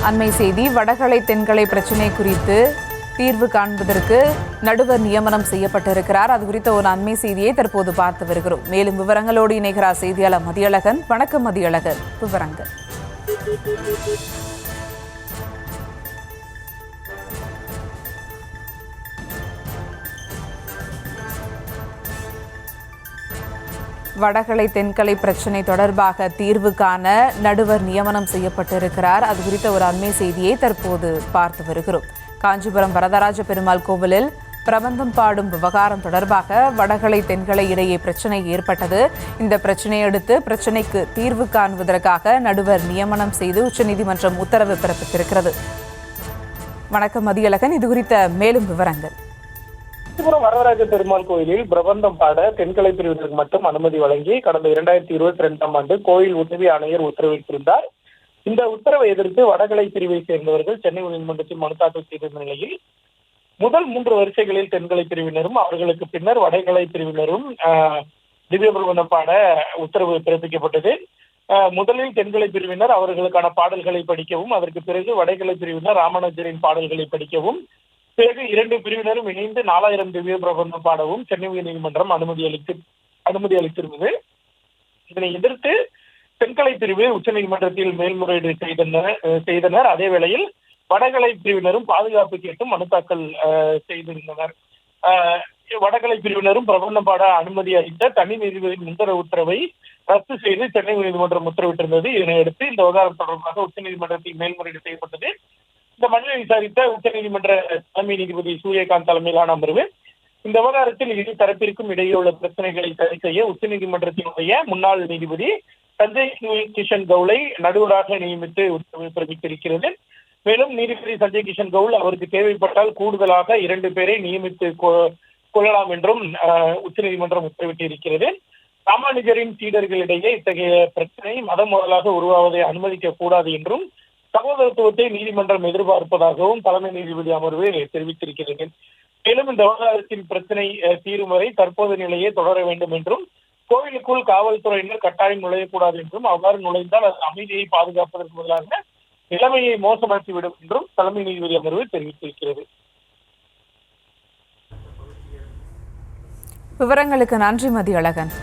அண்மை செய்தி. வடகலை தென்கலை பிரச்சினை குறித்து தீர்வு காண்பதற்கு நடுவர் நியமனம் செய்யப்பட்டிருக்கிறார். அது குறித்த ஒரு அண்மை செய்தியை தற்போது பார்த்து வருகிறோம். மேலும் விவரங்களோடு இணைகிறார் செய்தியாளர் மதியழகன். வணக்கம் மதியழகன், விவரங்கள். வடகலை தென்கலை பிரச்சினை தொடர்பாக தீர்வு காண நடுவர் நியமனம் செய்யப்பட்டிருக்கிறார். அது குறித்த ஒரு அண்மை செய்தியை தற்போது பார்த்து வருகிறோம். காஞ்சிபுரம் வரதராஜ பெருமாள் கோவிலில் பிரபந்தம் பாடும் விவகாரம் தொடர்பாக வடகலை தென்கலை இடையே பிரச்சினை ஏற்பட்டது. இந்த பிரச்சினையை அடுத்து பிரச்சினைக்கு தீர்வு காண்பதற்காக நடுவர் நியமனம் செய்து உச்சநீதிமன்றம் உத்தரவு பிறப்பித்திருக்கிறது. வணக்கம் மதியழகன், இது குறித்த மேலும் விவரங்கள். காஞ்சிபுரம் வரதராஜ பெருமாள் கோயிலில் பிரபந்தம் பாட தென்கலை பிரிவினருக்கு மட்டும் அனுமதி வழங்கி கடந்த 2022ஆம் ஆண்டு கோயில் உதவி ஆணையர் உத்தரவிட்டிருந்தார். இந்த உத்தரவை எதிர்த்து வடகலை பிரிவை சேர்ந்தவர்கள் சென்னை உயர்நீதிமன்றத்தில் மனு தாக்கல் செய்திருந்த நிலையில் முதல் 3 வரிசைகளில் தென்கலை பிரிவினரும் அவர்களுக்கு பின்னர் வடகலை பிரிவினரும் திவ்ய பிரபந்தம் பாட உத்தரவு பிறப்பிக்கப்பட்டது. முதலில் தென்கலை பிரிவினர் அவர்களுக்கான பாடல்களை படிக்கவும், அதற்கு பிறகு வடகலை பிரிவினர் ராமானுஜரின் பாடல்களை படிக்கவும், பிறகு 2 பிரிவினரும் இணைந்து 4000 திவ்ய பிரபந்தம் பாடவும் சென்னை உயர்நீதிமன்றம் அனுமதி அளித்திருந்தது. இதனை எதிர்த்து தென்கலை பிரிவு உச்சநீதிமன்றத்தில் மேல்முறையீடு செய்தனர். அதே வேளையில் வடகலை பிரிவினரும் பாதுகாப்பு கேட்டு மனு தாக்கல் செய்திருந்தனர். வடகலை பிரிவினரும் பிரபந்தம் பாட அனுமதி அளித்த தனி நீதிபதியின் முந்தர உத்தரவை ரத்து செய்து சென்னை உயர்நீதிமன்றம் உத்தரவிட்டிருந்தது. இதனையடுத்து இந்த விவகாரம் தொடர்பாக உச்சநீதிமன்றத்தில் மேல்முறையீடு செய்யப்பட்டது. இந்த மனுவை விசாரித்த உச்சநீதிமன்ற தலைமை நீதிபதி சூரியகாந்த் தலைமையிலான அமர்வு இந்த விவகாரத்தில் இரு தரப்பிற்கும் இடையே உள்ள பிரச்சனைகளை சரி செய்ய உச்சநீதிமன்றத்தினுடைய முன்னாள் நீதிபதி சஞ்சய் கிஷன் கவுலை நடுவராக நியமித்து உத்தரவு பிறப்பித்திருக்கிறது. மேலும் நீதிபதி சஞ்சய் கிஷன் கவுல் அவருக்கு தேவைப்பட்டால் கூடுதலாக 2 பேரை நியமித்து கொள்ளலாம் என்றும் உச்சநீதிமன்றம் உத்தரவிட்டிருக்கிறது. ராமானுஜரின் சீடர்களிடையே இத்தகைய பிரச்சனை மதம் முதலாக உருவாவதை அனுமதிக்க கூடாது என்றும் சகோதரத்துவத்தை நீதிமன்றம் எதிர்பார்ப்பதாகவும் தலைமை நீதிபதி அமர்வு தெரிவித்திருக்கிறது. மேலும் இந்த விவகாரத்தின் பிரச்சனை தீரும் வரை தற்போது நிலையே தொடர வேண்டும் என்றும், கோவிலுக்குள் காவல்துறையினர் கட்டாயம் நுழையக்கூடாது என்றும், அவ்வாறு நுழைந்தால் அது அமைதியை பாதுகாப்பதற்கு பதிலாக நிலைமையை மோசமாக்கிவிடும் என்றும் தலைமை நீதிபதி அமர்வு தெரிவித்திருக்கிறது. விவரங்களுக்கு நன்றி மதியழகன்.